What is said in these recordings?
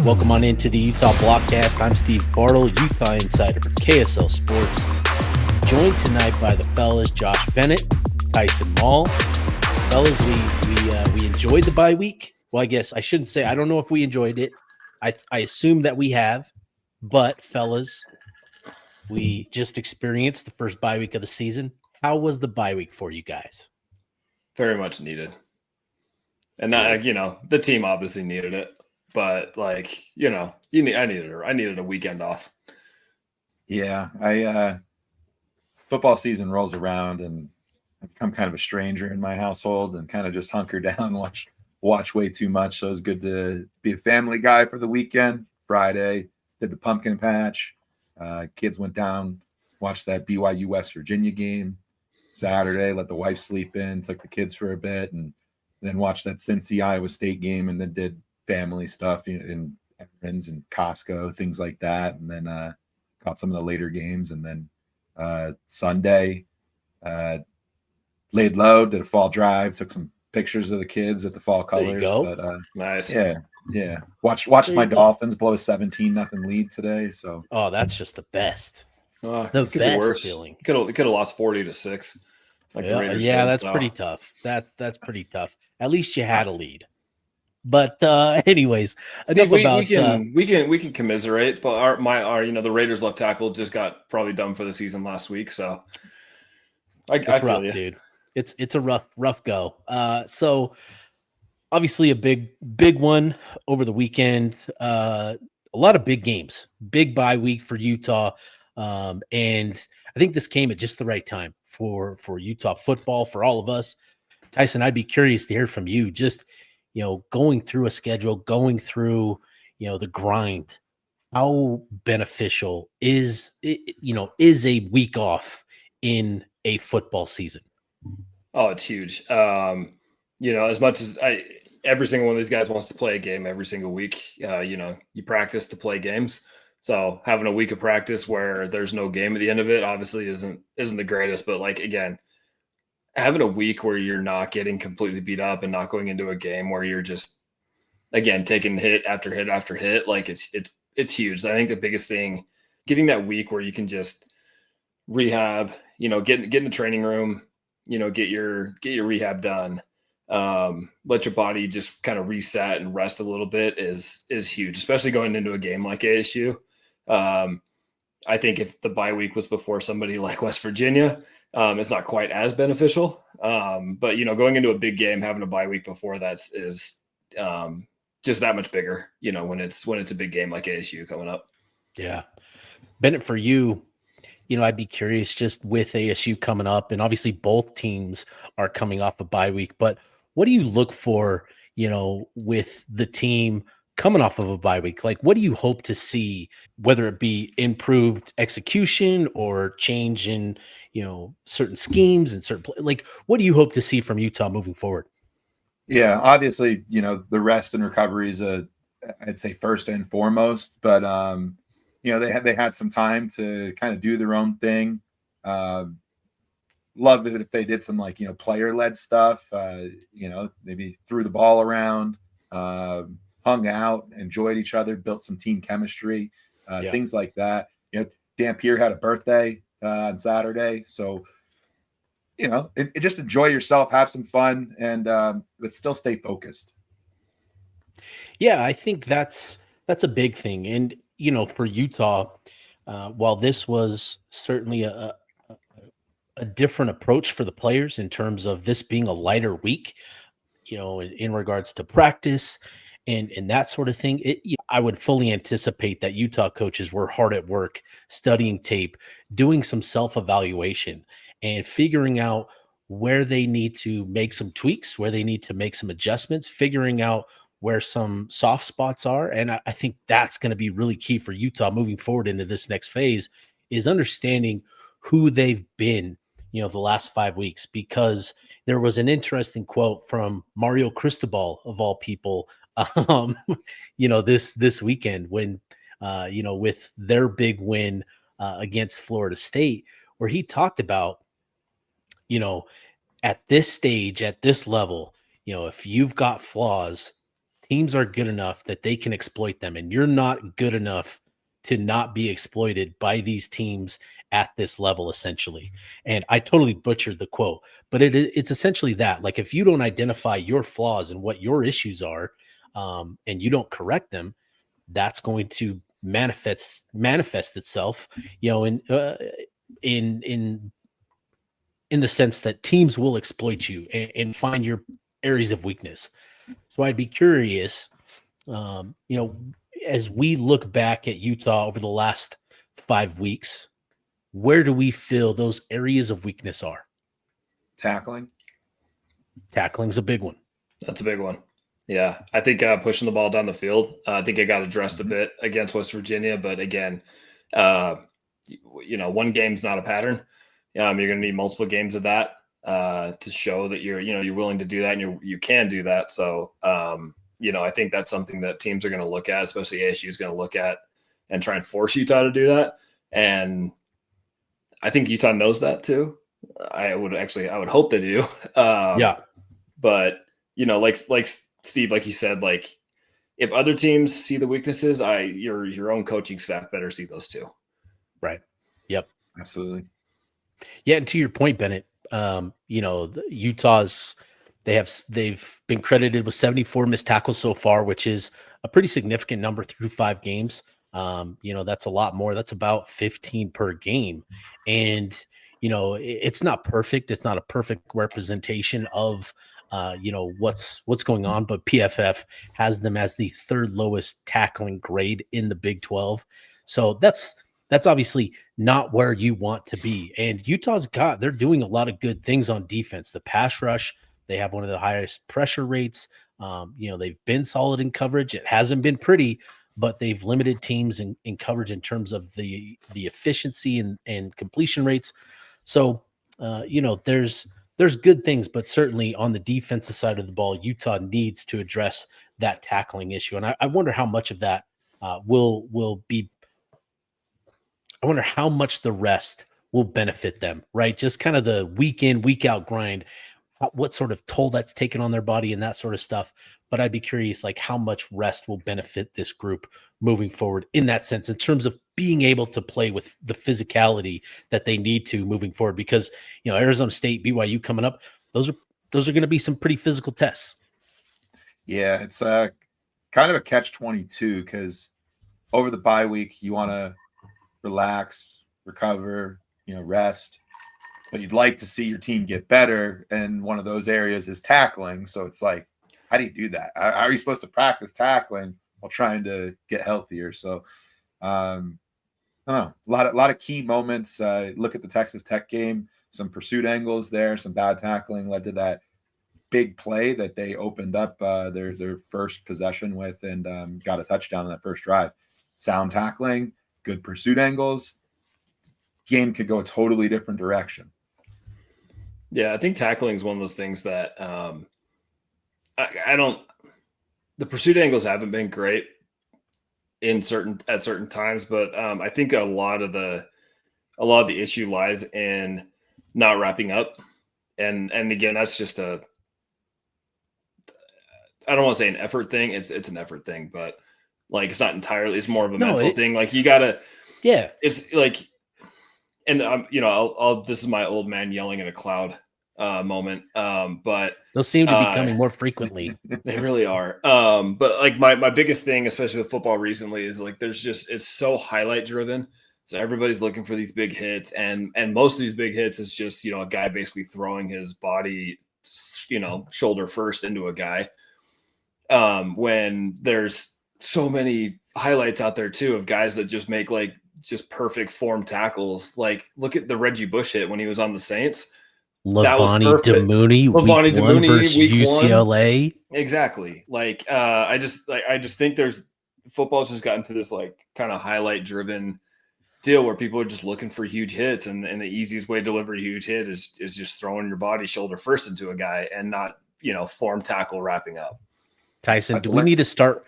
Welcome on into the Utah Blockcast. I'm Steve Bartle, Utah insider for KSL Sports. Joined tonight by the fellas Josh Bennett, Tyson Mall. Fellas, we enjoyed the bye week. Well, I guess I shouldn't say. I don't know if we enjoyed it. I assume that we have, but fellas, we just experienced the first bye week of the season. How was the bye week for you guys? Very much needed. And that, the team obviously needed it, but I needed a weekend off. Yeah, football season rolls around and I've become kind of a stranger in my household and kind of just hunker down, watch way too much. So it's good to be a family guy for the weekend. Friday, did the pumpkin patch. Kids went down, watched that BYU West Virginia game. Saturday, let the wife sleep in, took the kids for a bit, and then watched that Cincy Iowa State game, and then did family stuff in errands and Costco, things like that, and then caught some of the later games, and then Sunday laid low, did a fall drive, took some pictures of the kids at the fall colors. But nice. Yeah. Watched my Dolphins blow a 17-0 lead today. So that's just the best. The best feeling. Could have lost 40-6. That's pretty tough. That's pretty tough. At least you had a lead. But anyways, we can commiserate. But the Raiders left tackle just got probably done for the season last week. So I feel rough, you, dude. It's a rough go. So obviously a big one over the weekend. A lot of big games, big bye week for Utah. And I think this came at just the right time for Utah football, for all of us. Tyson, I'd be curious to hear from you. Just, going through a schedule, going through, the grind, how beneficial is a week off in a football season? Oh, it's huge. As much as every single one of these guys wants to play a game every single week, you practice to play games. So having a week of practice where there's no game at the end of it obviously isn't the greatest. But again, having a week where you're not getting completely beat up and not going into a game where you're just, again, taking hit after hit after hit, it's huge. I think the biggest thing, getting that week where you can just rehab, get in the training room, get your rehab done. Let your body just kind of reset and rest a little bit is huge, especially going into a game like ASU. I think if the bye week was before somebody like West Virginia, it's not quite as beneficial. But going into a big game, having a bye week before that is just that much bigger, when it's a big game like ASU coming up. Yeah. Bennett, for you, I'd be curious, just with ASU coming up, and obviously both teams are coming off a bye week, but what do you look for, with the team coming off of a bye week? What do you hope to see, whether it be improved execution or change in, certain schemes and certain what do you hope to see from Utah moving forward? Yeah, obviously, the rest and recovery is I'd say first and foremost, but they had some time to kind of do their own thing. Love it if they did some player-led stuff, maybe threw the ball around, hung out, enjoyed each other, built some team chemistry, things like that. Dampier had a birthday on Saturday, so just enjoy yourself, have some fun, and but still stay focused. Yeah, I think that's a big thing. And for Utah, while this was certainly a different approach for the players in terms of this being a lighter week, in regards to practice and that sort of thing, I would fully anticipate that Utah coaches were hard at work studying tape, doing some self-evaluation and figuring out where they need to make some tweaks, where they need to make some adjustments, figuring out where some soft spots are. And I think that's going to be really key for Utah moving forward into this next phase, is understanding who they've been, the last 5 weeks, because there was an interesting quote from Mario Cristobal, of all people, this weekend when, with their big win against Florida State, where he talked about, at this stage, at this level, if you've got flaws, teams are good enough that they can exploit them, and you're not good enough to not be exploited by these teams at this level, essentially. And I totally butchered the quote, but it's essentially that. Like, if you don't identify your flaws and what your issues are, and you don't correct them, that's going to manifest itself, in the sense that teams will exploit you and find your areas of weakness. So I'd be curious, as we look back at Utah over the last 5 weeks, where do we feel those areas of weakness are? Tackling. Tackling's a big one. That's a big one. Yeah, I think pushing the ball down the field, I think it got addressed a bit against West Virginia. But again, one game's not a pattern. You're going to need multiple games of that to show that you're willing to do that and you can do that. So, I think that's something that teams are going to look at, especially ASU is going to look at and try and force Utah to do that. And I think Utah knows that too. I would hope they do. Yeah. But, like Steve, like you said, like if other teams see the weaknesses, your own coaching staff better see those too. Right. Yep. Absolutely. Yeah. And to your point, Bennett, Utah's, they've been credited with 74 missed tackles so far, which is a pretty significant number through 5 games. That's a lot more. That's about 15 per game. And, it's not perfect. It's not a perfect representation of, what's going on, but PFF has them as the 3rd lowest tackling grade in the Big 12. So that's obviously not where you want to be. And they're doing a lot of good things on defense. The pass rush, they have one of the highest pressure rates. They've been solid in coverage. It hasn't been pretty, but they've limited teams in coverage in terms of the efficiency and completion rates. So, there's good things, but certainly on the defensive side of the ball, Utah needs to address that tackling issue. And I wonder how much of that will be. I wonder how much the rest will benefit them, right? Just kind of the week in, week out grind, what sort of toll that's taken on their body and that sort of stuff. But I'd be curious, like, how much rest will benefit this group moving forward in that sense, in terms of being able to play with the physicality that they need to moving forward. Because, Arizona State, BYU coming up, those are going to be some pretty physical tests. Yeah, it's kind of a catch-22 because over the bye week, you want to relax, recover, rest. But you'd like to see your team get better, and one of those areas is tackling. So it's like, how do you do that? How are you supposed to practice tackling while trying to get healthier? So, I don't know. A lot of key moments. Look at the Texas Tech game. Some pursuit angles there. Some bad tackling led to that big play that they opened up their first possession with and got a touchdown on that first drive. Sound tackling, good pursuit angles. Game could go a totally different direction. Yeah, I think tackling is one of those things that the pursuit angles haven't been great at certain times, but I think a lot of the issue lies in not wrapping up. And again, that's just I don't want to say an effort thing. It's an effort thing, but like, it's not entirely, it's more of a mental thing. Like, you gotta, yeah, it's like, and this is my old man yelling at a cloud moment. But those seem to be coming more frequently. They really are. But like my biggest thing, especially with football recently, is like, it's so highlight driven. So everybody's looking for these big hits, and most of these big hits is just, a guy basically throwing his body, shoulder first into a guy. When there's so many highlights out there too of guys that just make like just perfect form tackles. Like, look at the Reggie Bush hit when he was on the Saints. Levani Damuni versus UCLA. Exactly. Like, I just think football's just gotten to this like kind of highlight driven deal where people are just looking for huge hits, and the easiest way to deliver a huge hit is just throwing your body shoulder first into a guy and not, form tackle wrapping up. Tyson, do we need to start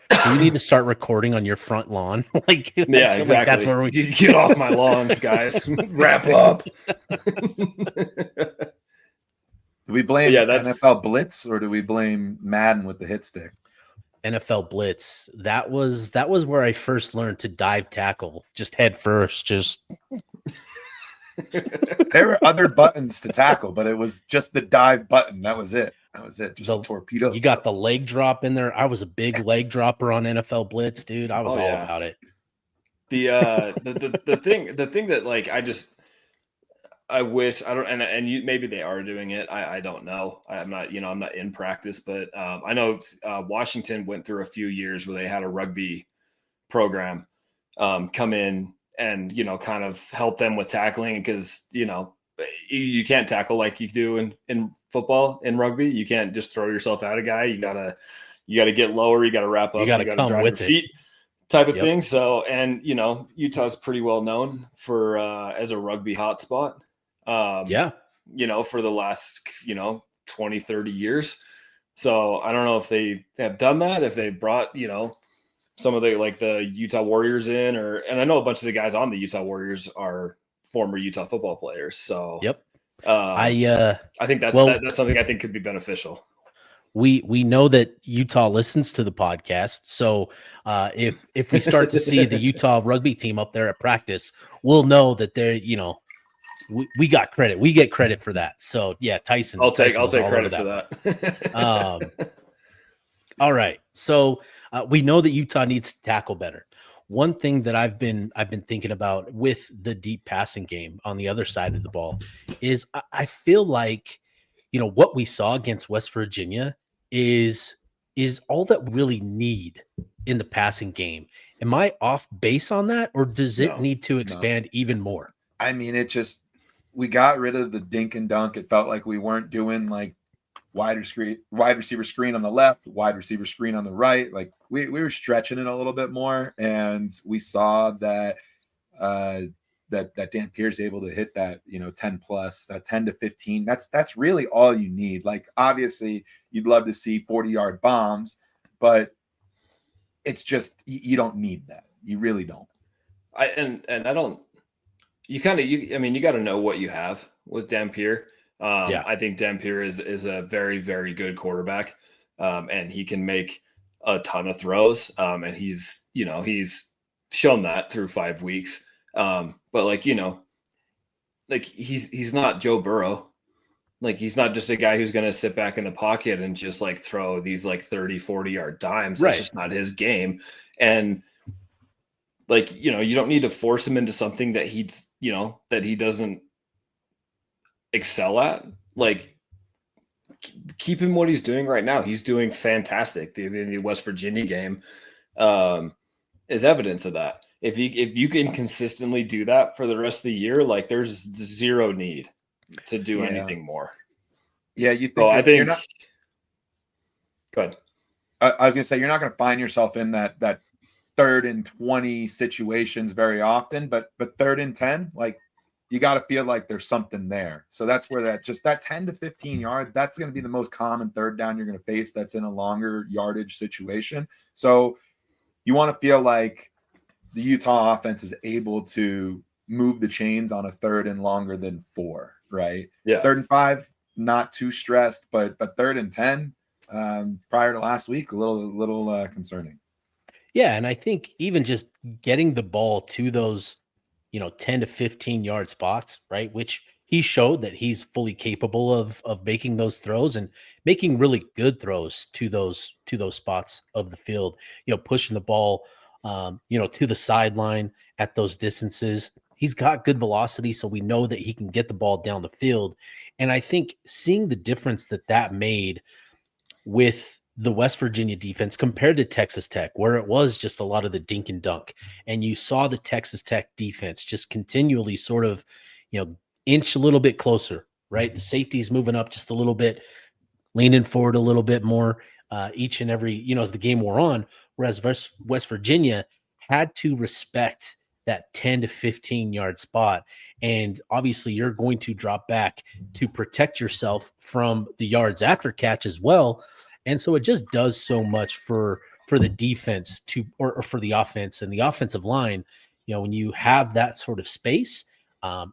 recording on your front lawn? Like, yeah, exactly. Like that's where we get off my lawn, guys. Wrap up. Do we blame NFL Blitz, or do we blame Madden with the hit stick? NFL blitz, that was where I first learned to dive tackle, just head first, just There were other buttons to tackle, but it was just the dive button. That was it. Just The- a torpedo. you got the leg drop in there. I was a big leg dropper on NFL blitz, dude. I was Oh, all yeah. about it. The thing that like I wish I don't and you maybe they are doing it. I don't know. I'm not I'm not in practice, but I know Washington went through a few years where they had a rugby program come in and kind of help them with tackling because you can't tackle like you do in football in rugby. You can't just throw yourself at a guy. You gotta get lower. You gotta wrap up. You gotta come drive with your it. feet. Type of Yep. thing. So, and Utah's pretty well known for as a rugby hotspot. Yeah. For the last 20, 30 years. So I don't know if they have done that, if they brought some of the Utah Warriors in, and I know a bunch of the guys on the Utah Warriors are former Utah football players. So Yep. I think that's something I think could be beneficial. We know that Utah listens to the podcast, so if we start to see the Utah rugby team up there at practice, we'll know that they're we got credit. We get credit for that. So yeah, Tyson. I'll take was all credit over for that. All right, so we know that Utah needs to tackle better. One thing that I've been thinking about with the deep passing game on the other side of the ball is I feel like what we saw against West Virginia is all that we really need in the passing game. Am I off base on that, or does it need to expand even more? I mean, we got rid of the dink and dunk. It felt like we weren't doing like wide receiver screen on the left, wide receiver screen on the right. Like we were stretching it a little bit more, and we saw that that Dampier's able to hit that 10 plus, 10 to 15. That's really all you need. Like obviously you'd love to see 40-yard bombs, but it's just you don't need that. You really don't. I don't. You got to know what you have with Dampier. I think Dampier is a very, very good quarterback, and he can make a ton of throws. And he's shown that through 5 weeks. But he's not Joe Burrow. Like he's not just a guy who's going to sit back in the pocket and just like throw these 30, 40-yard dimes. That's just not his game. And you don't need to force him into something that that he doesn't excel at. Like keep him what he's doing right now. He's doing fantastic. The West Virginia game is evidence of that. If you can consistently do that for the rest of the year, like there's zero need to do anything more. Yeah, you think? So I think. You're not, go ahead. I was going to say you're not going to find yourself in that 3rd and 20 situations very often, but 3rd and 10, like you got to feel like there's something there. So that's where that 10 to 15 yards, that's going to be the most common 3rd down you're going to face. That's in a longer yardage situation. So you want to feel like the Utah offense is able to move the chains on a 3rd and longer than 4, right? Yeah. 3rd and 5, not too stressed, but 3rd and 10 prior to last week, a little concerning. Yeah, and I think even just getting the ball to those 10 to 15 yard spots, right? Which he showed that he's fully capable of making those throws and making really good throws to those spots of the field, pushing the ball to the sideline at those distances. He's got good velocity, so we know that he can get the ball down the field. And I think seeing the difference that made with the West Virginia defense compared to Texas Tech, where it was just a lot of the dink and dunk, and you saw the Texas Tech defense just continually sort of, inch a little bit closer, right? The safety's moving up just a little bit, leaning forward a little bit more each and every, as the game wore on, whereas West Virginia had to respect that 10 to 15 yard spot. And obviously you're going to drop back to protect yourself from the yards after catch as well. And so it just does so much for the defense or for the offense and the offensive line. When you have that sort of space,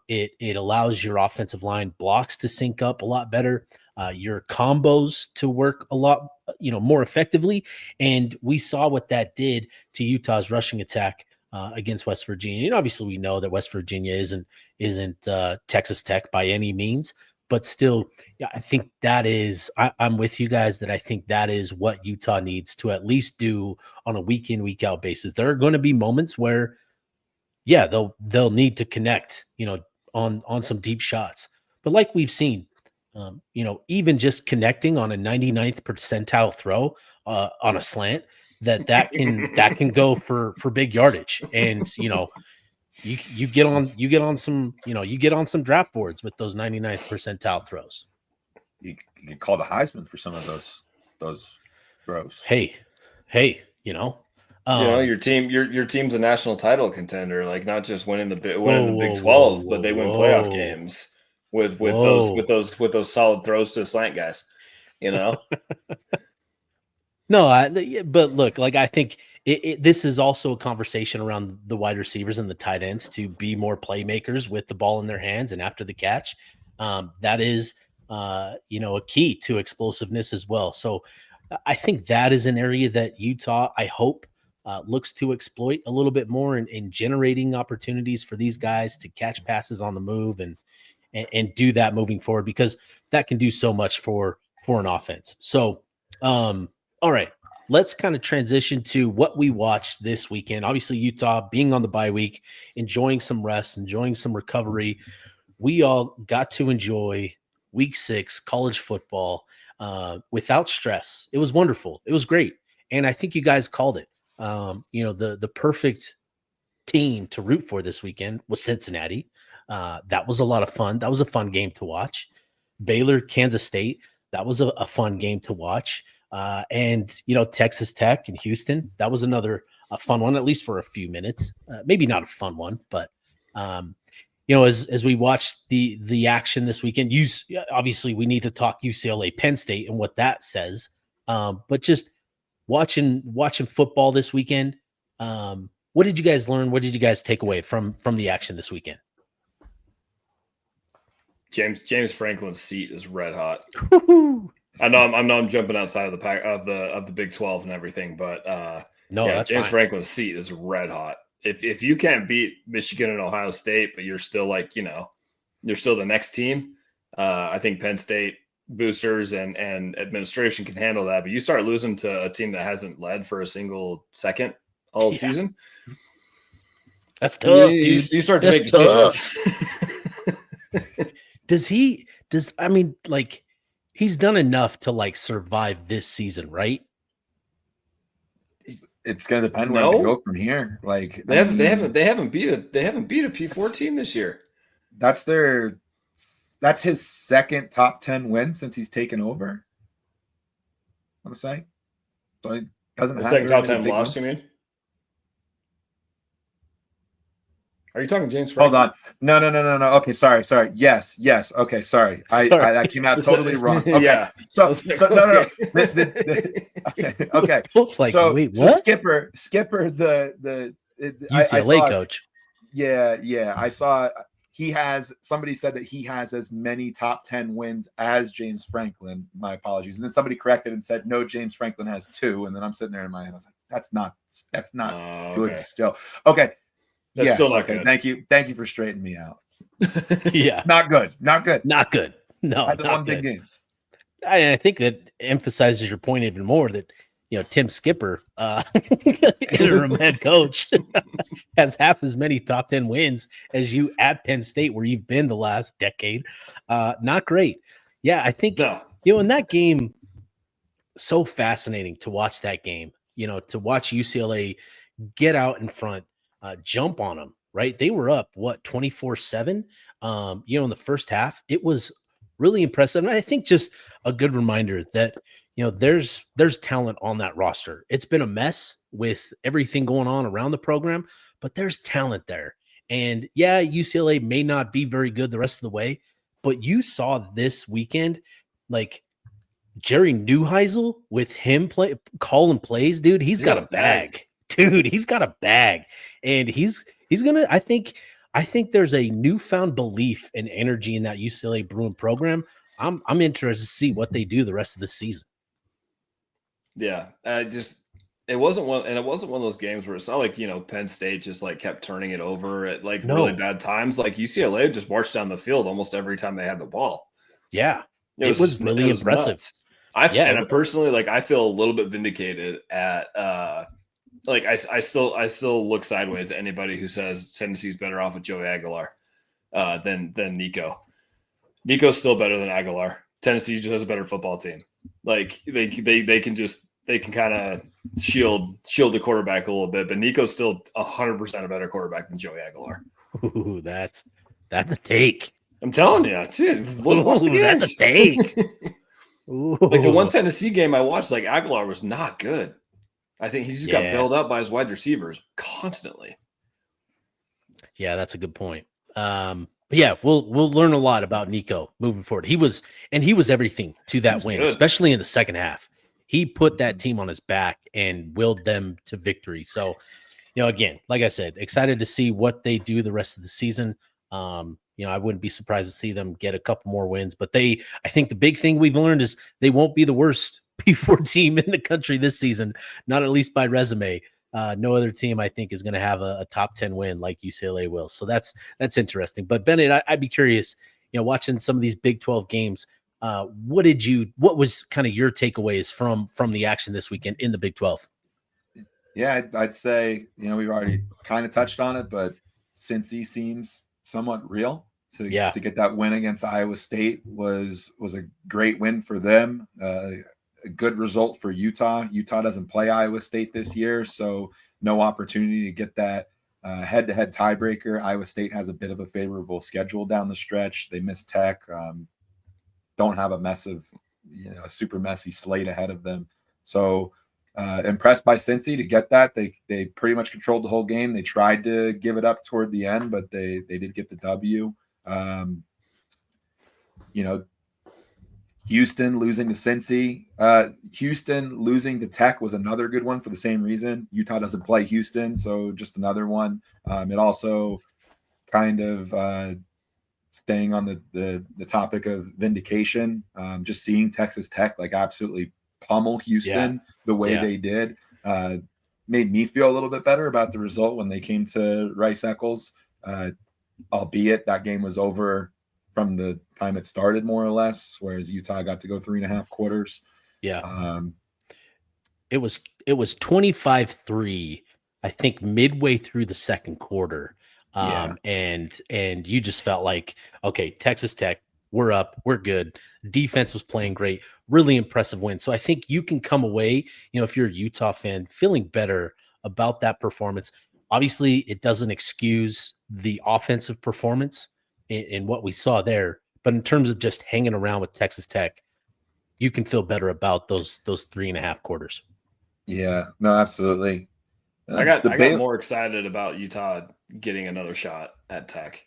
it allows your offensive line blocks to sync up a lot better, your combos to work a lot more effectively. And we saw what that did to Utah's rushing attack against West Virginia. And obviously we know that West Virginia isn't Texas Tech by any means, but still, yeah, I think that is, I'm with you guys that I think that is what Utah needs to at least do on a week in, week out basis. There are going to be moments where, yeah, they'll need to connect, on some deep shots. But like we've seen, even just connecting on a 99th percentile throw on a slant, that can go for big yardage. And you get on some draft boards with those 99th percentile throws. You can call the Heisman for some of those throws. Hey, your team's a national title contender, like not just winning the Big 12, but they win playoff games with those solid throws to slant guys. No, but look, like I think this is also a conversation around the wide receivers and the tight ends to be more playmakers with the ball in their hands and after the catch. That is, a key to explosiveness as well. So I think that is an area that Utah, I hope, looks to exploit a little bit more in generating opportunities for these guys to catch passes on the move and do that moving forward, because that can do so much for an offense. So, all right, let's kind of transition to what we watched this weekend. Obviously, Utah being on the bye week, enjoying some rest, enjoying some recovery. We all got to enjoy week 6 college football without stress. It was wonderful. It was great. And I think you guys called it. The perfect team to root for this weekend was Cincinnati. That was a lot of fun. That was a fun game to watch. Baylor, Kansas State, that was a fun game to watch. And Texas Tech and Houston, that was another fun one, at least for a few minutes. Maybe not a fun one, but as we watched the action this weekend, obviously we need to talk UCLA Penn State and what that says. But just watching football this weekend, what did you guys learn? What did you guys take away from the action this weekend? James Franklin's seat is red hot. I know I'm jumping outside of the pack of the Big 12 and everything, but that's James Franklin's seat is red hot. If you can't beat Michigan and Ohio State, but you're still you're still the next team, I think Penn State boosters and administration can handle that. But you start losing to a team that hasn't led for a single second all season. That's tough, dude. You start to make decisions. He's done enough to survive this season, right? It's going to depend where they go from here. They haven't beat a P4 team this year. That's his second top 10 win since he's taken over. I want to say. So he doesn't have second top 10 loss, you mean? Are you talking James Franklin? Hold on. No. Okay, sorry. Yes. Okay, sorry. I came out totally wrong. Okay. Yeah. So no. Okay. Wait, what? Skipper, the UCLA coach. Yeah. I saw somebody said that he has as many top 10 wins as James Franklin. My apologies. And then somebody corrected and said, no, James Franklin has 2. And then I'm sitting there in my head. I was like, that's not good still. Okay. That's still not good. Thank you for straightening me out. Yeah. It's not good. Not good. No, I won big games. I think that emphasizes your point even more that, Tim Skipper, interim head coach, has half as many top 10 wins as you at Penn State, where you've been the last decade. Not great. Yeah, I think, in that game, so fascinating to watch that game, to watch UCLA get out in front, jump on them, right? They were up, 24-7, in the first half. It was really impressive. And I think just a good reminder that, there's talent on that roster. It's been a mess with everything going on around the program, but there's talent there. And yeah, UCLA may not be very good the rest of the way, but you saw this weekend, Jerry Neuheisel with him calling plays, dude, he's got a bag. Dude, he's got a bag. And he's gonna, I think there's a newfound belief and energy in that UCLA Bruin program. I'm interested to see what they do the rest of the season. Yeah. It wasn't one of those games where it's not like, Penn State just like kept turning it over at like really No. bad times. Like UCLA just marched down the field almost every time they had the ball. Yeah. It It was was just, really it was impressive. nuts. Yeah. I personally, like, I feel a little bit vindicated at like I still look sideways at anybody who says Tennessee's better off with Joey Aguilar than Nico. Nico's still better than Aguilar. Tennessee just has a better football team. Like they can kind of shield the quarterback a little bit, but Nico's still 100% a better quarterback than Joey Aguilar. Ooh, that's a take. I'm telling you, dude, watch the Ooh, that's games. a take. Ooh. Like the one Tennessee game I watched, like Aguilar was not good. I think he just got Yeah. bailed out by his wide receivers constantly. Yeah, that's a good point. But yeah, we'll learn a lot about Nico moving forward. He was everything to that was win, good. especially in the second half. He put that team on his back and willed them to victory. So, again, like I said, excited to see what they do the rest of the season. I wouldn't be surprised to see them get a couple more wins, but I think the big thing we've learned is they won't be the worst P4 team in the country this season, not at least by resume. No other team, I think, is going to have a top 10 win like UCLA will. So that's interesting. But Bennett, I'd be curious, watching some of these Big 12 games, what was kind of your takeaways from the action this weekend in the Big 12? Yeah, I'd say, we've already kind of touched on it, but Cincy seems somewhat real. To get that win against Iowa State was a great win for them. A good result for Utah. Utah doesn't play Iowa State this year, so no opportunity to get that head-to-head tiebreaker. Iowa State has a bit of a favorable schedule down the stretch. They miss Tech, don't have a super messy slate ahead of them. So impressed by Cincy to get that. They pretty much controlled the whole game. They tried to give it up toward the end, but they did get the W. Houston losing to Cincy. Houston losing to Tech was another good one for the same reason. Utah doesn't play Houston, so just another one. It also kind of staying on the topic of vindication. Just seeing Texas Tech like absolutely pummel Houston the way they did made me feel a little bit better about the result when they came to Rice-Eccles. Albeit that game was over from the time it started, more or less, whereas Utah got to go 3.5 quarters. Yeah. It was 25-3, I think, midway through the second quarter. And you just felt like, okay, Texas Tech, we're up, we're good. Defense was playing great, really impressive win. So I think you can come away, if you're a Utah fan, feeling better about that performance. Obviously, it doesn't excuse the offensive performance in what we saw there, but in terms of just hanging around with Texas Tech, you can feel better about those 3.5 quarters. Yeah, no, absolutely. I got more excited about Utah getting another shot at Tech.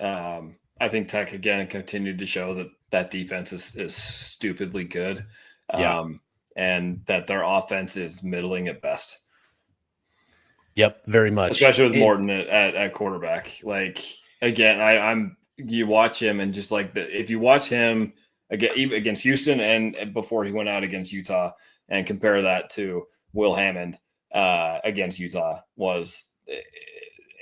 I think Tech again continued to show that defense is stupidly good, and that their offense is middling at best. Yep, very much, especially with Morton at quarterback. Like again, you watch him and just like if you watch him again, even against Houston and before he went out against Utah, and compare that to Will Hammond against Utah,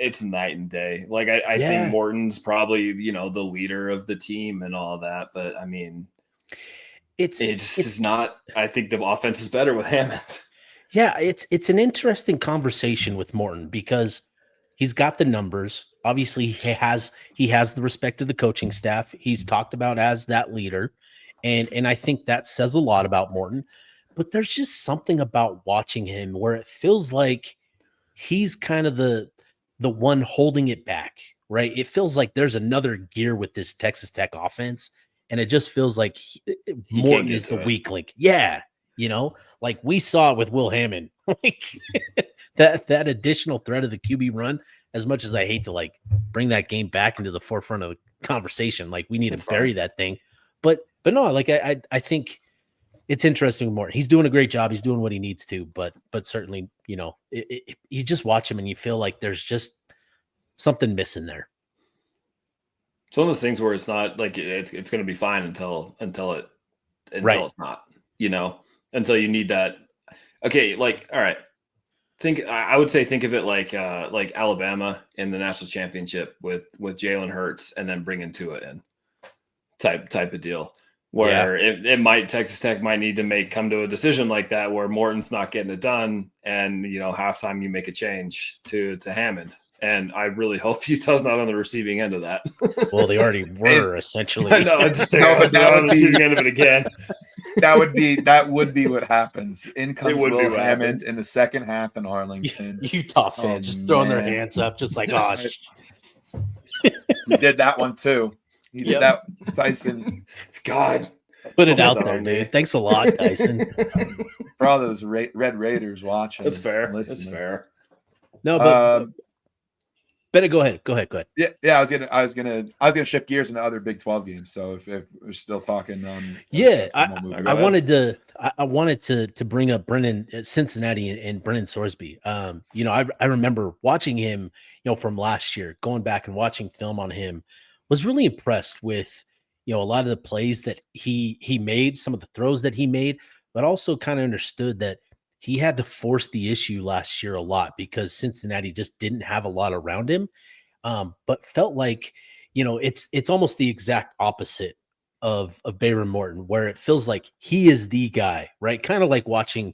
it's night and day. Like I think Morton's probably the leader of the team and all that, but I mean, it's not. I think the offense is better with Hammond. Yeah, it's an interesting conversation with Morton because he's got the numbers. Obviously, he has the respect of the coaching staff. He's talked about as that leader, and I think that says a lot about Morton. But there's just something about watching him where it feels like he's kind of the one holding it back, right? It feels like there's another gear with this Texas Tech offense, and it just feels like Morton is the weak link. Yeah. Like we saw with Will Hammond, like that additional threat of the QB run, as much as I hate to like bring that game back into the forefront of the conversation, like we need to bury that thing. But no, like I think it's interesting with Morton. He's doing a great job. He's doing what he needs to, but certainly, you just watch him and you feel like there's just something missing there. It's one of those things where it's not like it's going to be fine until it's not, until you need that Okay, like all right. I would say think of it like Alabama in the national championship with Jalen Hurts and then bringing Tua in type of deal. Where it might Texas Tech might need to come to a decision like that where Morton's not getting it done, and halftime you make a change to Hammond. And I really hope Utah's not on the receiving end of that. Well, they already were essentially. I know. I just say but that on the receiving end of it again. That would be what happens. In comes Will Hammond in the second half in Arlington. Utah fans just throwing their hands up, just like, oh, he did that one too. He did that, Tyson. God, put it out there, dude. Thanks a lot, Tyson. For all those Red Raiders watching. That's fair. That's fair. No, but Bennett, go ahead. Yeah. I was gonna shift gears into other Big 12 games. So if we're still talking, I wanted to bring up Brennan Cincinnati and Brennan Sorsby. I remember watching him, from last year, going back and watching film on him, was really impressed with, a lot of the plays that he made, some of the throws that he made, but also kind of understood that he had to force the issue last year a lot because Cincinnati just didn't have a lot around him. But felt like, it's almost the exact opposite of Bayron Morton, where it feels like he is the guy, right? Kind of like watching,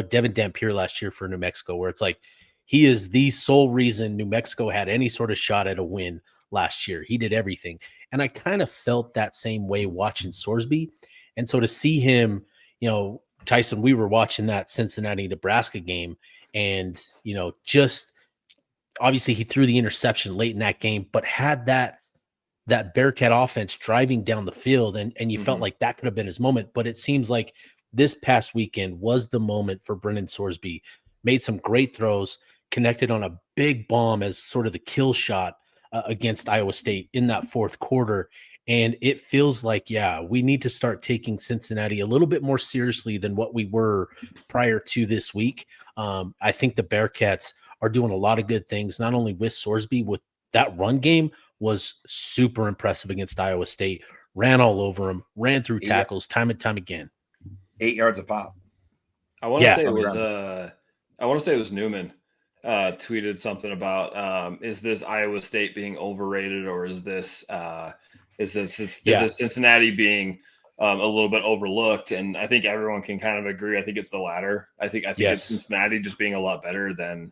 Devin Dampier last year for New Mexico, where it's like he is the sole reason New Mexico had any sort of shot at a win last year. He did everything. And I kind of felt that same way watching Sorsby. And so to see him, Tyson, we were watching that Cincinnati-Nebraska game, and, just obviously he threw the interception late in that game, but had that Bearcat offense driving down the field, and you felt like that could have been his moment. But it seems like this past weekend was the moment for Brennan Sorsby. Made some great throws, connected on a big bomb as sort of the kill shot against Iowa State in that fourth quarter. And it feels like, we need to start taking Cincinnati a little bit more seriously than what we were prior to this week. I think the Bearcats are doing a lot of good things, not only with Sorsby, with that run game was super impressive against Iowa State. Ran all over them, ran through tackles time and time again. 8 yards a pop. I want to say it was Newman tweeted something about is this Iowa State being overrated, or is this Cincinnati being a little bit overlooked? And I think everyone can kind of agree. I think it's the latter. I think it's Cincinnati just being a lot better than.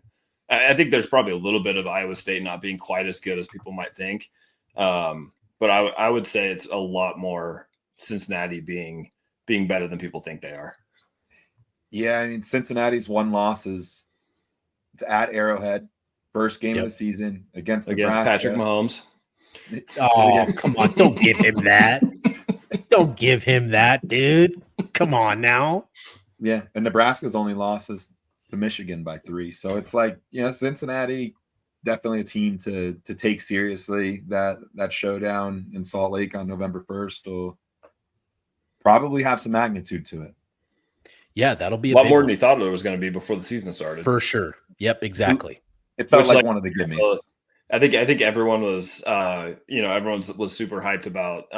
I think there's probably a little bit of Iowa State not being quite as good as people might think, but I would say it's a lot more Cincinnati being better than people think they are. Yeah, I mean Cincinnati's one loss is it's at Arrowhead, first game of the season against Patrick Mahomes. Oh, come on. Don't give him that. Don't give him that, dude. Come on now. Yeah, and Nebraska's only losses to Michigan by 3. So it's like, Cincinnati, definitely a team to take seriously. That showdown in Salt Lake on November 1st will probably have some magnitude to it. Yeah, that'll be a lot more than he thought it was going to be before the season started. For sure. Yep, exactly. It felt like one of the gimmies. I think everyone was, everyone was super hyped about,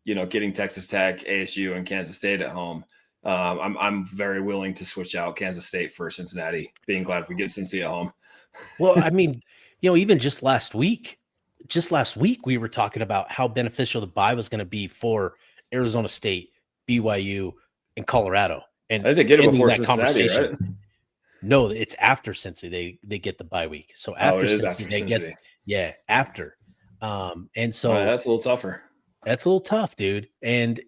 getting Texas Tech, ASU, and Kansas State at home. I'm very willing to switch out Kansas State for Cincinnati, being glad we get Cincy at home. Well, I mean, even just last week we were talking about how beneficial the bye was going to be for Arizona State, BYU, and Colorado. And I think they get it before Cincinnati, right? No, it's after Cincy they get the bye week. So after Cincy they get after. And so that's a little tougher. That's a little tough, dude. And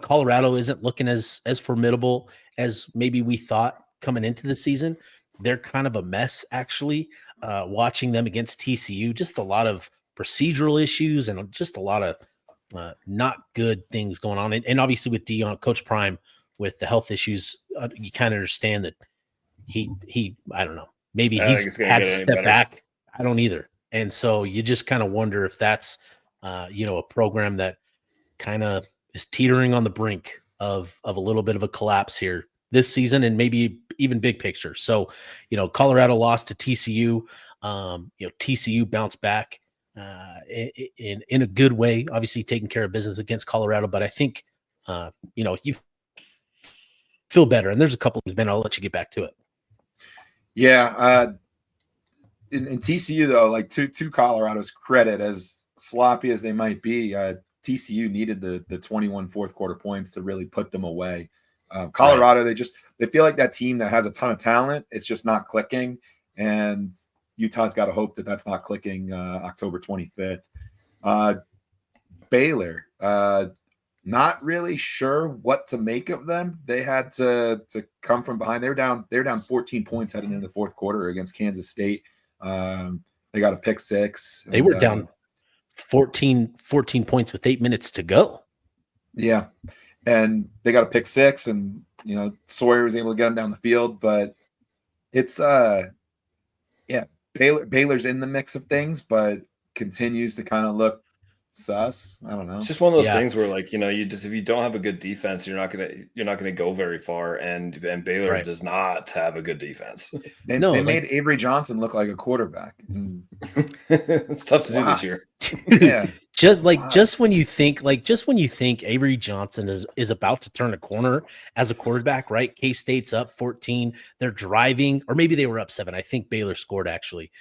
Colorado isn't looking as formidable as maybe we thought coming into the season. They're kind of a mess, actually. Watching them against TCU, just a lot of procedural issues and just a lot of not good things going on. And obviously with Deion, Coach Prime, with the health issues, you kind of understand that he I don't know, maybe he's had to step back. I don't either. And so you just kind of wonder if that's a program that kind of is teetering on the brink of a little bit of a collapse here this season, and maybe even big picture. So, Colorado lost to TCU. TCU bounced back in a good way, obviously taking care of business against Colorado. But I think, feel better. And there's a couple of men. I'll let you get back to it. Yeah. In TCU though, like to Colorado's credit, as sloppy as they might be, TCU needed the 21 fourth quarter points to really put them away. Colorado, right. They feel like that team that has a ton of talent. It's just not clicking, and Utah's got to hope that that's not clicking October 25th. Baylor, not really sure what to make of them. They had to come from behind. They're down 14 points heading into the fourth quarter against Kansas State. They got a pick six. They were down 14 points with 8 minutes to go. Yeah. And they got a pick six, and Sawyer was able to get them down the field, but it's Baylor's in the mix of things, but continues to kind of look sus. I don't know. It's just one of those things where, like, if you don't have a good defense, you're not gonna go very far. And Baylor does not have a good defense. They made Avery Johnson look like a quarterback. It's tough to do this year. Yeah. Just when you think Avery Johnson is about to turn a corner as a quarterback, right? K-State's up 14. They're driving, or maybe they were up 7. I think Baylor scored actually.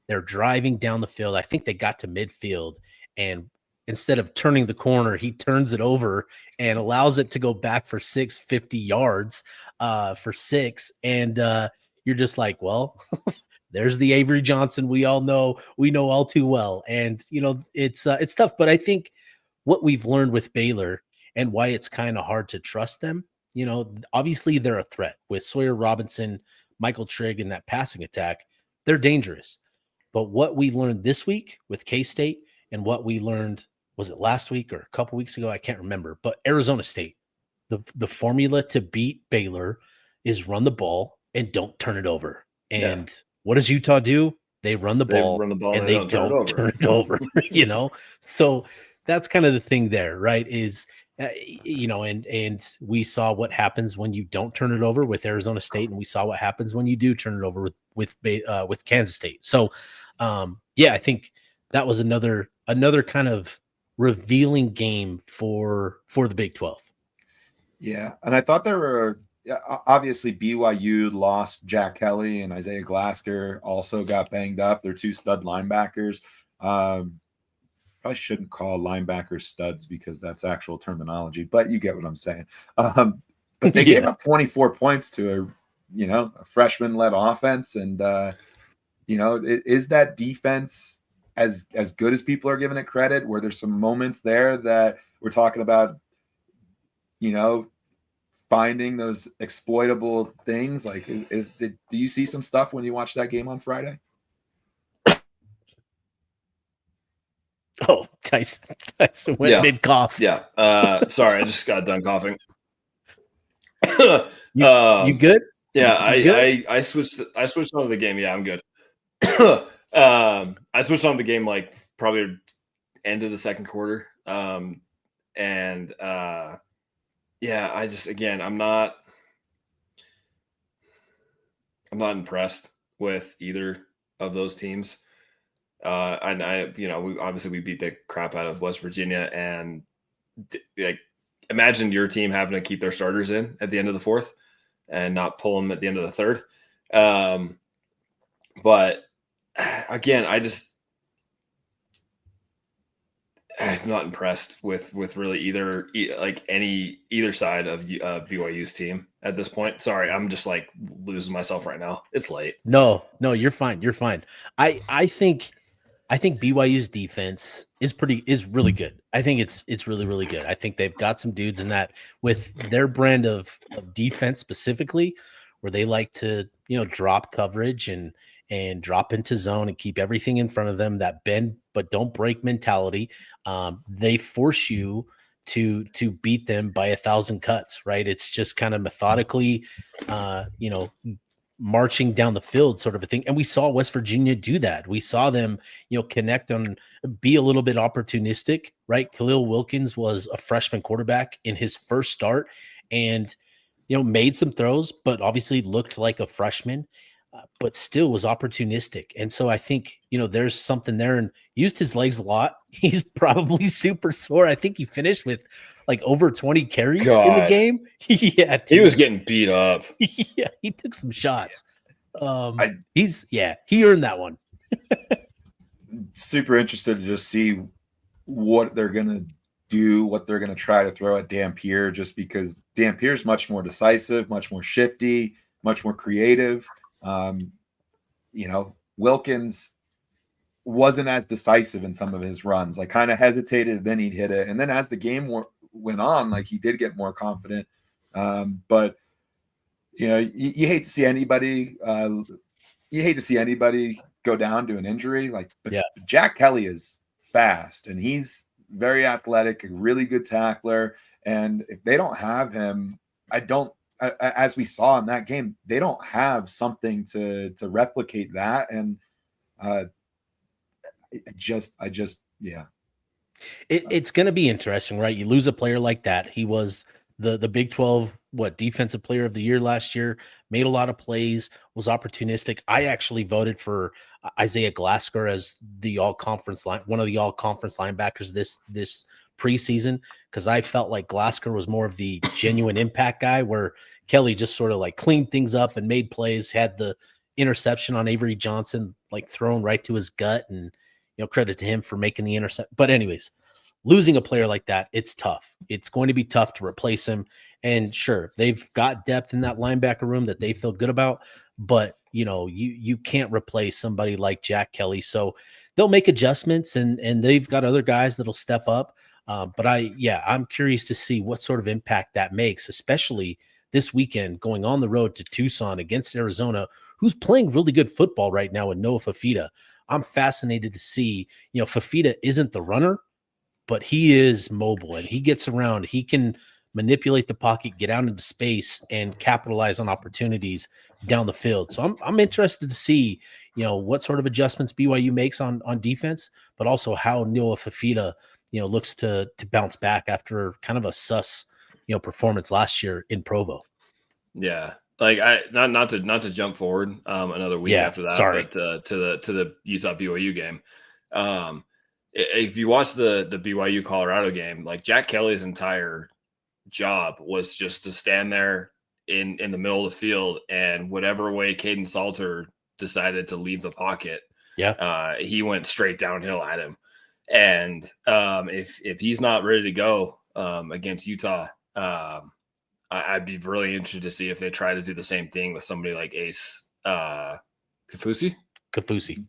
They're driving down the field. I think they got to midfield, and instead of turning the corner, he turns it over and allows it to go back for 50 yards for 6. And you're just like, well, there's the Avery Johnson we know all too well. And, it's tough. But I think what we've learned with Baylor and why it's kind of hard to trust them, obviously they're a threat with Sawyer Robinson, Michael Trigg, and that passing attack. They're dangerous. But what we learned this week with K-State and what we learned, was it last week or a couple weeks ago? I can't remember. But Arizona State, the formula to beat Baylor is run the ball and don't turn it over. And what does Utah do? They run the ball and they don't turn it over. So that's kind of the thing there, right? Is and we saw what happens when you don't turn it over with Arizona State, and we saw what happens when you do turn it over with Kansas State. So I think that was another kind of revealing game for the Big 12. Yeah, and I thought there were obviously BYU lost Jack Kelly, and Isaiah Glasker also got banged up. They're 2 stud linebackers. Probably shouldn't call linebackers studs because that's actual terminology, but you get what I'm saying. But they gave up 24 points to a freshman-led offense, and is that defense as good as people are giving it credit? Where there's some moments there that we're talking about, finding those exploitable things. Like, do you see some stuff when you watch that game on Friday? Oh, Tyson went mid cough. Yeah. Sorry, I just got done coughing. You good? Yeah, I switched on to the game. Yeah, I'm good. I switched on to the game like probably end of the second quarter. I'm not impressed with either of those teams. We beat the crap out of West Virginia, and like, imagine your team having to keep their starters in at the end of the fourth and not pull them at the end of the third. But again, I'm not impressed with really either side of BYU's team at this point. Sorry, I'm just like losing myself right now. It's late. No, you're fine. You're fine. I think BYU's defense is really good. I think it's really, really good. I think they've got some dudes in that with their brand of defense specifically, where they like to, drop coverage and drop into zone and keep everything in front of them, that bend but don't break mentality. They force you to beat them by 1,000 cuts, right? It's just kind of methodically, marching down the field sort of a thing. And we saw West Virginia do that. We saw them, connect on, be a little bit opportunistic, right? Khalil Wilkins was a freshman quarterback in his first start and, made some throws, but obviously looked like a freshman, but still was opportunistic. And so I think, there's something there, and used his legs a lot. He's probably super sore. I think he finished with like over 20 carries in the God. game. Yeah, He was dude. getting beat up. Yeah, he took some shots. I- He earned that one. Super interested to just see what they're gonna do, what they're gonna try to throw at Dampier, just because Dampier's much more decisive, much more shifty, much more creative. Wilkins wasn't as decisive in some of his runs, like kind of hesitated, then he'd hit it. And then as the game went on, like he did get more confident. But you hate to see anybody, go down to an injury. But Yeah. Jack Kelly is fast and he's very athletic, a really good tackler. And if they don't have him, as we saw in that game, they don't have something to replicate that. And It's going to be interesting, right? You lose a player like that. He was the Big 12 defensive player of the year last year, made a lot of plays, was opportunistic. I actually voted for Isaiah Glasker as the one of the all conference linebackers this preseason, because I felt like Glasker was more of the genuine impact guy, where Kelly just sort of like cleaned things up and made plays, had the interception on Avery Johnson like thrown right to his gut, and credit to him for making the intercept. But anyways, losing a player like that, it's tough. It's going to be tough to replace him. And sure, they've got depth in that linebacker room that they feel good about, but you can't replace somebody like Jack Kelly. So they'll make adjustments, and they've got other guys that'll step up. But I'm curious to see what sort of impact that makes, especially this weekend going on the road to Tucson against Arizona, who's playing really good football right now with Noah Fafita. I'm fascinated to see, Fafita isn't the runner, but he is mobile and he gets around. He can manipulate the pocket, get out into space, and capitalize on opportunities down the field. So I'm interested to see, what sort of adjustments BYU makes on defense, but also how Noah Fafita, looks to bounce back after kind of a sus, performance last year in Provo. Yeah. Like not to jump forward another week after that, sorry. but to the Utah BYU game. If you watch the BYU Colorado game, like Jack Kelly's entire job was just to stand there in the middle of the field, and whatever way Caden Salter decided to leave the pocket, he went straight downhill at him. And if he's not ready to go against Utah, I'd be really interested to see if they try to do the same thing with somebody like Ace Kafusi.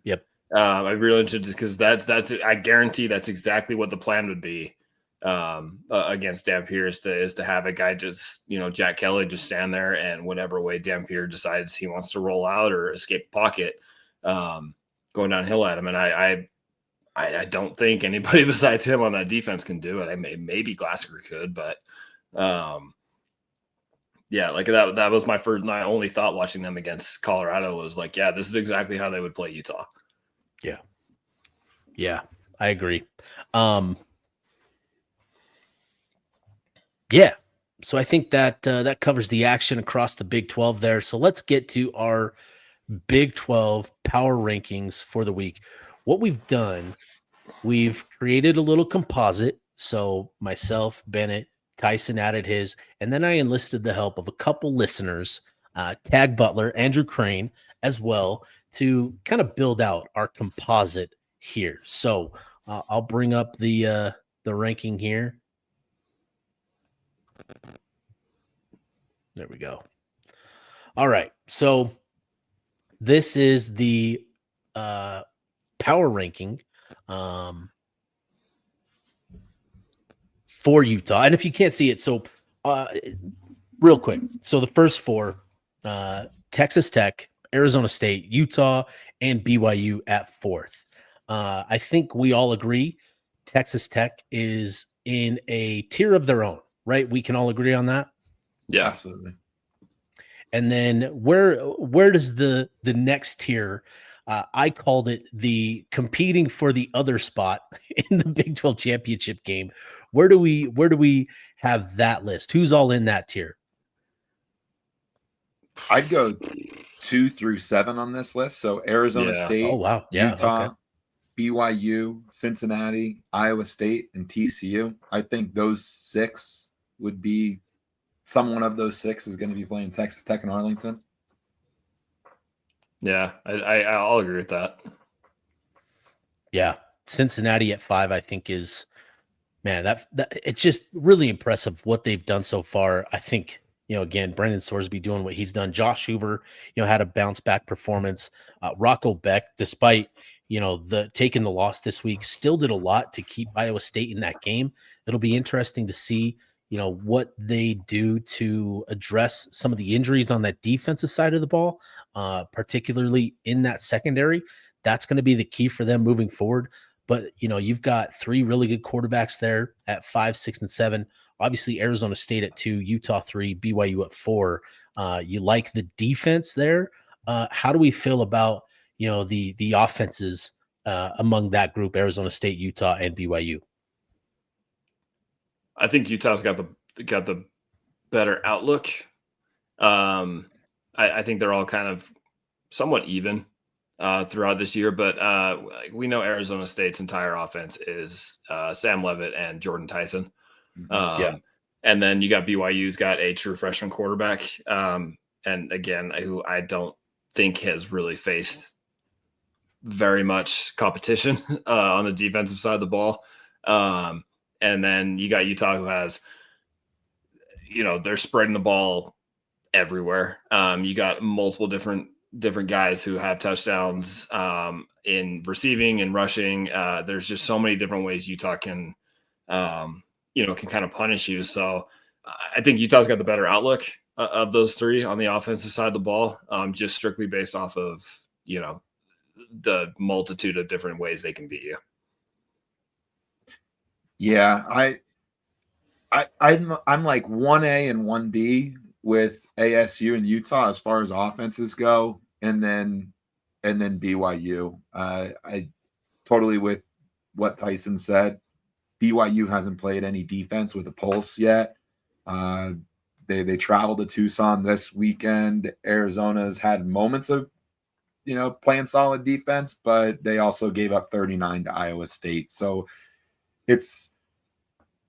Yep. I'd be really interested because that's I guarantee that's exactly what the plan would be against Dampier is to have a guy just Jack Kelly just stand there, and whatever way Dampier decides he wants to roll out or escape the pocket, going downhill at him. And I don't think anybody besides him on that defense can do it. Maybe Glasker could, but like that was my only thought watching them against Colorado was like, this is exactly how they would play Utah. Yeah, I agree. So I think that that covers the action across the Big 12 there. So let's get to our Big 12 power rankings for the week. What we've done, we've created a little composite. So myself, Bennett, Tyson added his, and then I enlisted the help of a couple listeners, Tag Butler, Andrew Crane, as well, to kind of build out our composite here. So I'll bring up the ranking here. There we go. All right. So this is the power ranking for Utah. And if you can't see it, so real quick. So the first four, Texas Tech, Arizona State, Utah, and BYU at fourth. I think we all agree Texas Tech is in a tier of their own, right? We can all agree on that. Yeah, absolutely. And then where does the next tier? I called it the competing for the other spot in the Big 12 championship game. Where do we have that list? Who's all in that tier? I'd go 2 through 7 on this list. So Arizona State, oh wow, yeah, Utah, okay. BYU, Cincinnati, Iowa State, and TCU. I think those 6 would be someone of those 6 is going to be playing Texas Tech and Arlington. Yeah, I'll agree with that. Yeah, Cincinnati at 5, I think is, man, that it's just really impressive what they've done so far. I think, again, Brendan Sorsby doing what he's done. Josh Hoover, had a bounce back performance. Rocco Beck, despite the taking the loss this week, still did a lot to keep Iowa State in that game. It'll be interesting to see what they do to address some of the injuries on that defensive side of the ball, particularly in that secondary. That's going to be the key for them moving forward. But, you've got 3 really good quarterbacks there at 5, 6, and 7. Obviously, Arizona State at 2, Utah 3, BYU at 4. You like the defense there. How do we feel about, the offenses among that group, Arizona State, Utah, and BYU? I think Utah's got the better outlook. I think they're all kind of somewhat even throughout this year, but we know Arizona State's entire offense is Sam Leavitt and Jordan Tyson. And then you got BYU's got a true freshman quarterback. And again, who I don't think has really faced very much competition on the defensive side of the ball. And then you got Utah, who has, they're spreading the ball everywhere. You got multiple different guys who have touchdowns in receiving and rushing. There's just so many different ways Utah can kind of punish you. So I think Utah's got the better outlook of those 3 on the offensive side of the ball, just strictly based off of, the multitude of different ways they can beat you. Yeah, I'm like 1A and 1B with ASU and Utah as far as offenses go, and then BYU. I totally with what Tyson said. BYU hasn't played any defense with a pulse yet. They traveled to Tucson this weekend. Arizona's had moments of playing solid defense, but they also gave up 39 to Iowa State. So it's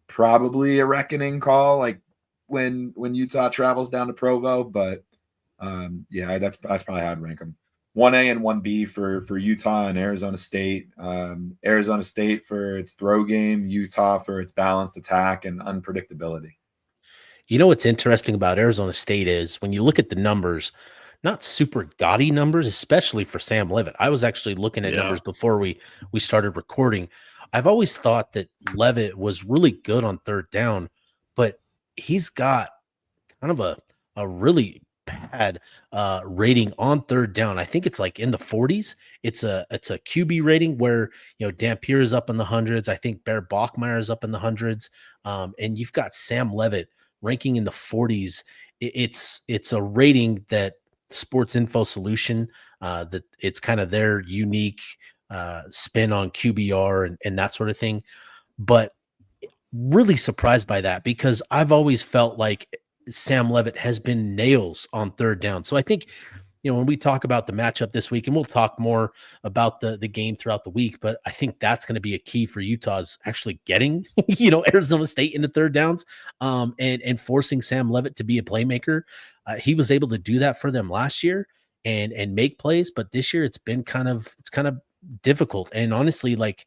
probably a reckoning call, like when Utah travels down to Provo. But yeah, that's probably how I'd rank them. 1A and 1B for Utah and Arizona State. Arizona State for its throw game, Utah for its balanced attack and unpredictability. What's interesting about Arizona State is when you look at the numbers, not super gaudy numbers, especially for Sam Leavitt. I was actually looking at numbers before we started recording. I've always thought that Leavitt was really good on third down, but he's got kind of a really bad rating on third down. I think it's like in the 40s. It's a QB rating where Dampier is up in the hundreds. I think Bear Bachmeier is up in the hundreds. And you've got Sam Leavitt ranking in the 40s. It's a rating that Sports Info Solution, that it's kind of their unique spin on QBR and that sort of thing. But really surprised by that, because I've always felt like Sam Leavitt has been nails on third down. So I think, when we talk about the matchup this week, and we'll talk more about the game throughout the week, but I think that's going to be a key for Utah's actually getting, Arizona State into third downs, and forcing Sam Leavitt to be a playmaker. He was able to do that for them last year and make plays, but this year it's kind of difficult. And honestly, like,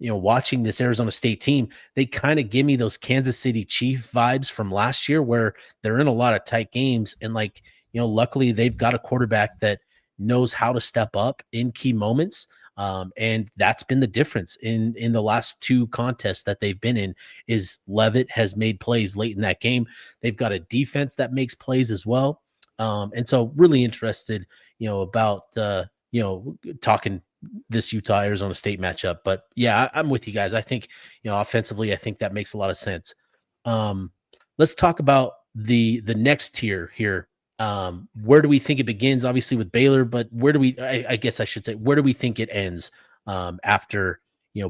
watching this Arizona State team, they kind of give me those Kansas City Chief vibes from last year, where they're in a lot of tight games. And like, luckily they've got a quarterback that knows how to step up in key moments. And that's been the difference in the last 2 contests that they've been in, is Leavitt has made plays late in that game. They've got a defense that makes plays as well. And so really interested, about, talking this Utah Arizona State matchup. But yeah, I'm with you guys. I think, offensively, I think that makes a lot of sense. Let's talk about the next tier here. Where do we think it begins? Obviously with Baylor, but I guess I should say, where do we think it ends after,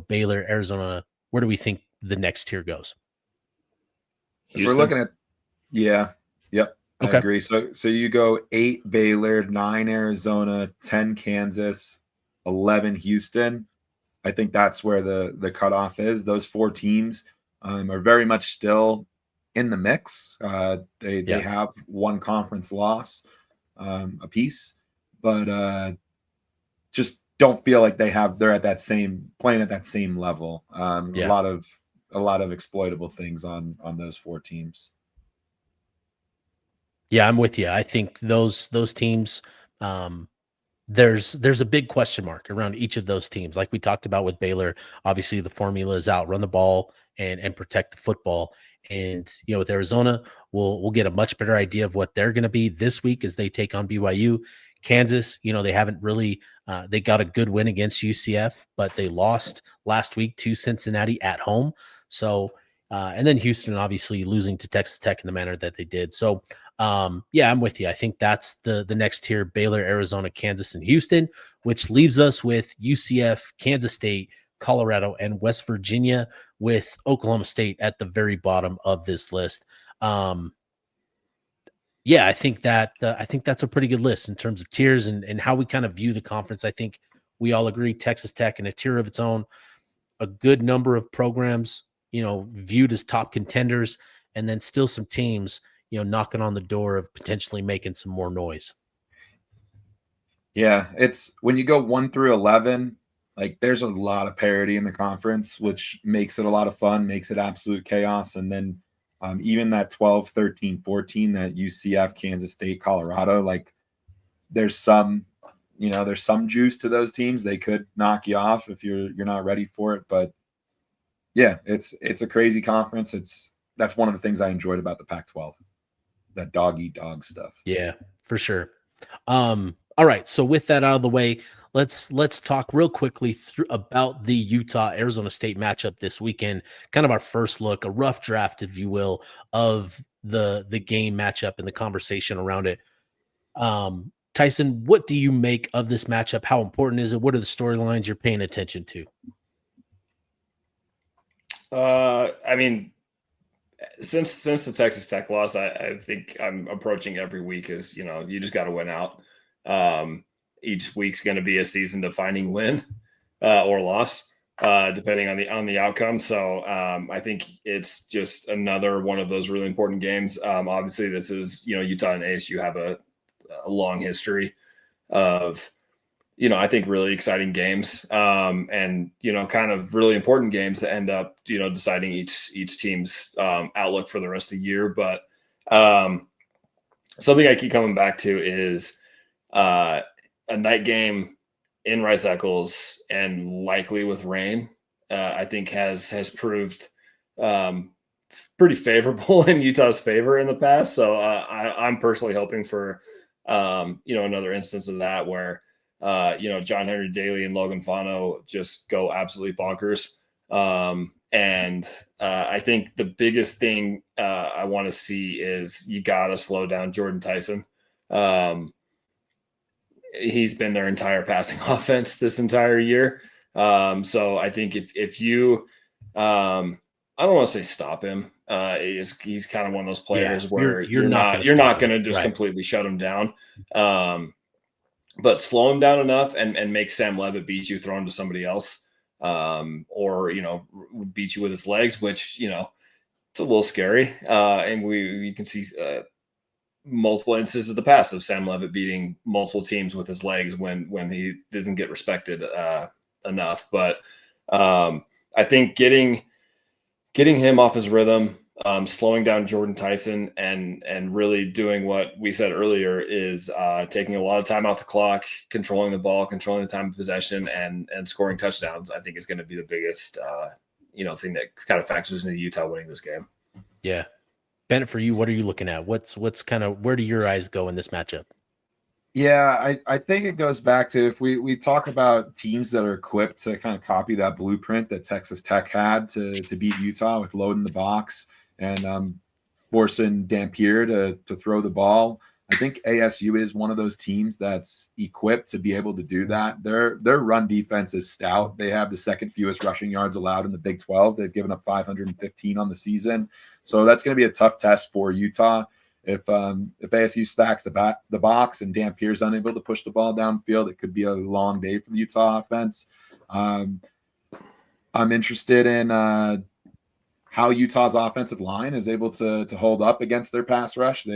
Baylor, Arizona? Where do we think the next tier goes? We're looking at, yep. Okay. I agree. So you go 8 Baylor, 9 Arizona, 10 Kansas, 11 Houston. I think that's where the cutoff is. Those 4 teams are very much still in the mix. They have one conference loss apiece, but just don't feel like they're at that same playing at that same level. Yeah. A lot of exploitable things on those 4 teams. Yeah, I'm with you. I think those teams, there's a big question mark around each of those teams. Like we talked about with Baylor, obviously the formula is out, run the ball and protect the football. And with Arizona, we'll get a much better idea of what they're going to be this week as they take on BYU. Kansas, they haven't really they got a good win against UCF, but they lost last week to Cincinnati at home. So and then Houston obviously losing to Texas Tech in the manner that they did. So yeah, I'm with you. I think that's the next tier: Baylor, Arizona, Kansas, and Houston, which leaves us with UCF, Kansas State, Colorado, and West Virginia, with Oklahoma State at the very bottom of this list. Yeah, I think that's a pretty good list in terms of tiers and how we kind of view the conference. I think we all agree Texas Tech in a tier of its own, a good number of programs, viewed as top contenders, and then still some teams, knocking on the door of potentially making some more noise. Yeah, it's when you go 1 through 11, like there's a lot of parity in the conference, which makes it a lot of fun, makes it absolute chaos. And then even that 12, 13, 14, that UCF, Kansas State, Colorado, like there's some juice to those teams. They could knock you off if you're not ready for it. But yeah, it's a crazy conference. That's one of the things I enjoyed about the Pac-12, that dog eat dog stuff. Yeah, for sure. All right, so with that out of the way, let's talk real quickly about the Utah-Arizona State matchup this weekend. Kind of our first look, a rough draft, if you will, of the game matchup and the conversation around it. Tyson, what do you make of this matchup? How important is it? What are the storylines you're paying attention to? I mean, since the Texas Tech loss, I think I'm approaching every week as, you just got to win out. Each week's going to be a season defining win or loss, depending on the outcome. So I think it's just another one of those really important games. Obviously, this is, Utah and ASU have a long history of, I think really exciting games and, kind of really important games that end up, deciding each team's outlook for the rest of the year. But something I keep coming back to is a night game in Rice-Eccles and likely with rain, I think has proved pretty favorable in Utah's favor in the past. So I'm personally hoping for, another instance of that where, John Henry Daly and Logan Fano just go absolutely bonkers. And I think the biggest thing I want to see is you got to slow down Jordan Tyson. He's been their entire passing offense this entire year. So I think if you, I don't want to say stop him. He's kind of one of those players where you're not going to just completely shut him down. But slow him down enough and make Sam Levitt beat you, throw him to somebody else, or beat you with his legs, which it's a little scary. And we can see multiple instances of the past of Sam Levitt beating multiple teams with his legs when he doesn't get respected enough. But I think getting him off his rhythm, slowing down Jordan Tyson and really doing what we said earlier is taking a lot of time off the clock, controlling the ball, controlling the time of possession, and scoring touchdowns, I think is going to be the biggest thing that kind of factors into Utah winning this game. Yeah. Bennett, for you, what are you looking at? What's kind of, where do your eyes go in this matchup? Yeah, I think it goes back to, if we talk about teams that are equipped to kind of copy that blueprint that Texas Tech had to beat Utah with loading the box and forcing Dampier to throw the ball. I think ASU is one of those teams that's equipped to be able to do that. Their run defense is stout. They have the second fewest rushing yards allowed in the Big 12. They've given up 515 on the season. So that's going to be a tough test for Utah. If ASU stacks the box and Dampier's unable to push the ball downfield, it could be a long day for the Utah offense. I'm interested in how Utah's offensive line is able to hold up against their pass rush.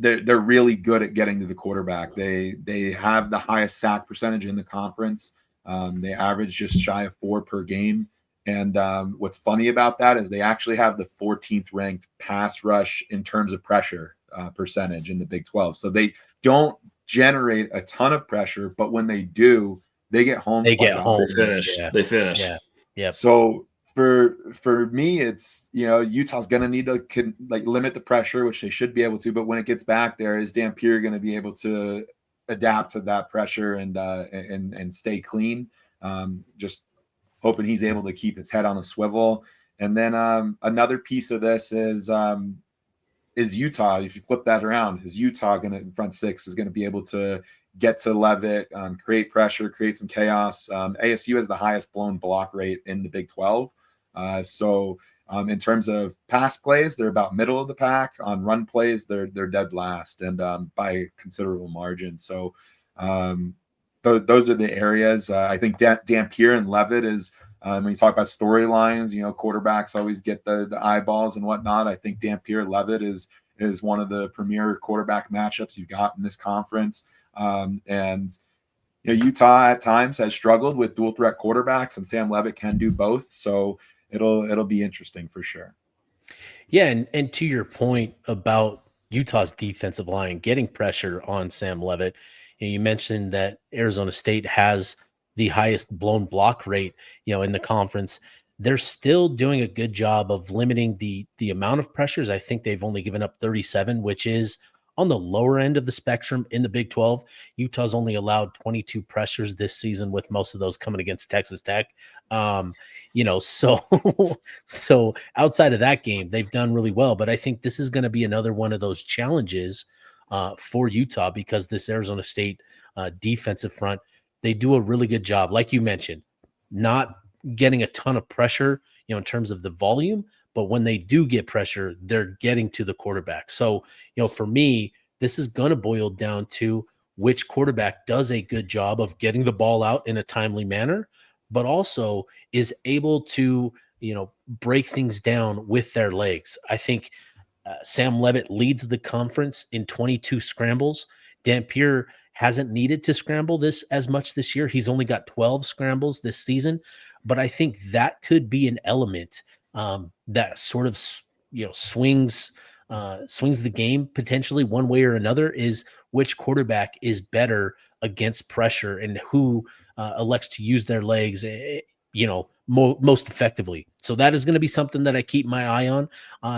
They're really good at getting to the quarterback. They have the highest sack percentage in the conference. They average just shy of 4 per game. And what's funny about that is they actually have the 14th ranked pass rush in terms of pressure percentage in the Big 12. So they don't generate a ton of pressure, but when they do, they get home. They get home. They finish. Yeah. They finish. Yeah. Yeah. So for me, it's, Utah's going to need to limit the pressure, which they should be able to. But when it gets back there, is Dampier going to be able to adapt to that pressure and stay clean? Just hoping he's able to keep his head on a swivel. And then another piece of this is Utah. If you flip that around, is Utah going to, in front six, is going to be able to get to Levitt, create pressure, create some chaos? ASU has the highest blown block rate in the Big 12. So in terms of pass plays, they're about middle of the pack. On run plays, they're dead last, and by a considerable margin. So those are the areas. I think Dampier and Levitt is, when you talk about storylines, quarterbacks always get the eyeballs and whatnot. I think Dampier Levitt is one of the premier quarterback matchups you've got in this conference. And Utah at times has struggled with dual threat quarterbacks, and Sam Levitt can do both. So it'll be interesting for sure. Yeah, and to your point about Utah's defensive line getting pressure on Sam Levitt, you mentioned that Arizona State has the highest blown block rate, in the conference. They're still doing a good job of limiting the amount of pressures. I think they've only given up 37, which is on the lower end of the spectrum in the Big 12. Utah's only allowed 22 pressures this season, with most of those coming against Texas Tech. So outside of that game, they've done really well. But I think this is going to be another one of those challenges for Utah, because this Arizona State defensive front, they do a really good job, like you mentioned, not getting a ton of pressure, in terms of the volume, but when they do get pressure, they're getting to the quarterback. So, for me, this is going to boil down to which quarterback does a good job of getting the ball out in a timely manner, but also is able to, break things down with their legs. I think Sam Levitt leads the conference in 22 scrambles. Dampier hasn't needed to scramble this as much this year. He's only got 12 scrambles this season, but I think that could be an element that sort of, swings the game potentially one way or another, is which quarterback is better against pressure and who elects to use their legs, most effectively. So that is going to be something that I keep my eye on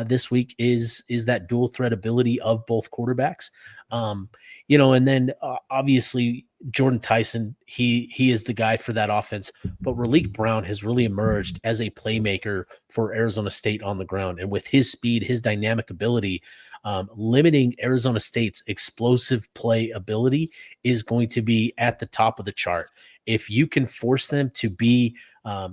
this week, is that dual threat ability of both quarterbacks. And then obviously Jordan Tyson, he is the guy for that offense, but Raleek Brown has really emerged as a playmaker for Arizona State on the ground. And with his speed, his dynamic ability, limiting Arizona State's explosive play ability is going to be at the top of the chart. If you can force them to be, if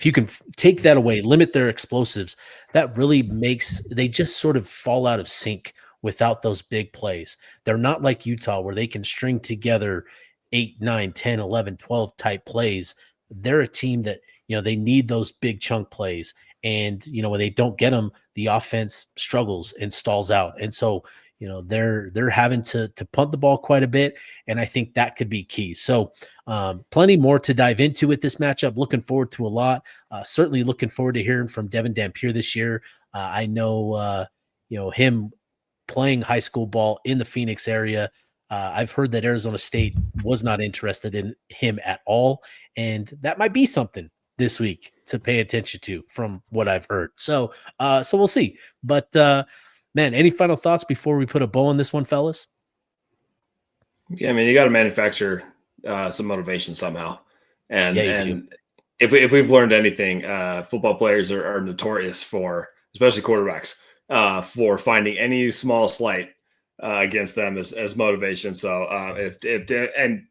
you can take that away, limit their explosives, that really makes, they just sort of fall out of sync without those big plays. They're not like Utah, where they can string together 8, 9, 10, 11, 12 type plays. They're a team that, they need those big chunk plays. And, when they don't get them, the offense struggles and stalls out. And so, they're having to punt the ball quite a bit. And I think that could be key. So plenty more to dive into with this matchup. Looking forward to a lot. Certainly looking forward to hearing from Devin Dampier this year. I know, him playing high school ball in the Phoenix area. I've heard that Arizona State was not interested in him at all. And that might be something this week to pay attention to from what I've heard. So we'll see. But man, any final thoughts before we put a bow on this one, fellas? Yeah, I mean, you got to manufacture some motivation somehow. And, and if we've learned anything, football players are notorious for, especially quarterbacks, for finding any small slight against them as motivation. So and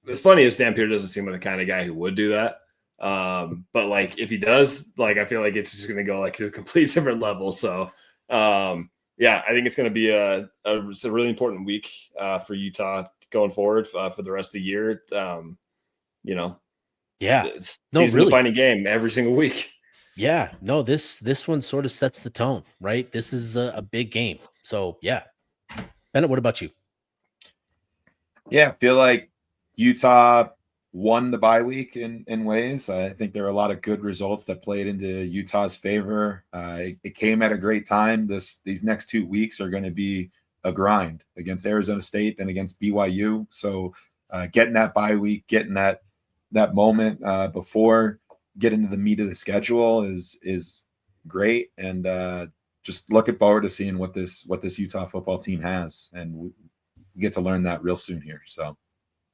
it's funny, as Dampier doesn't seem like the kind of guy who would do that. But like, if he does, like, I feel like it's just going to go like to a complete different level. So yeah, I think it's going to be it's a really important week for Utah going forward for the rest of the year. Yeah. It's No, season really. defining game every single week. Yeah. No, this one sort of sets the tone, right? This is a big game. So yeah. Bennett, what about you? Yeah, I feel like Utah won the bye week in ways. I think there are a lot of good results that played into Utah's favor. It came at a great time. These next 2 weeks are going to be a grind against Arizona State and against BYU. So getting that bye week, getting that moment before getting to the meat of the schedule is great, and just looking forward to seeing what this Utah football team has, and we get to learn that real soon here. So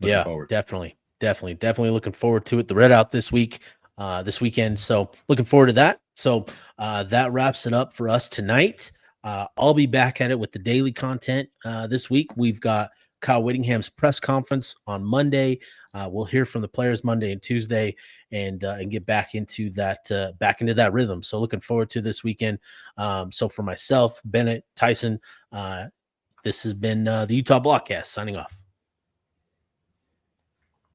looking forward. Definitely looking forward to it. The Red Out this weekend. So looking forward to that. So that wraps it up for us tonight. I'll be back at it with the daily content this week. We've got Kyle Whittingham's press conference on Monday. We'll hear from the players Monday and Tuesday, and get back into that rhythm. So looking forward to this weekend. So for myself, Bennett, Tyson, this has been the Utah Blockcast signing off.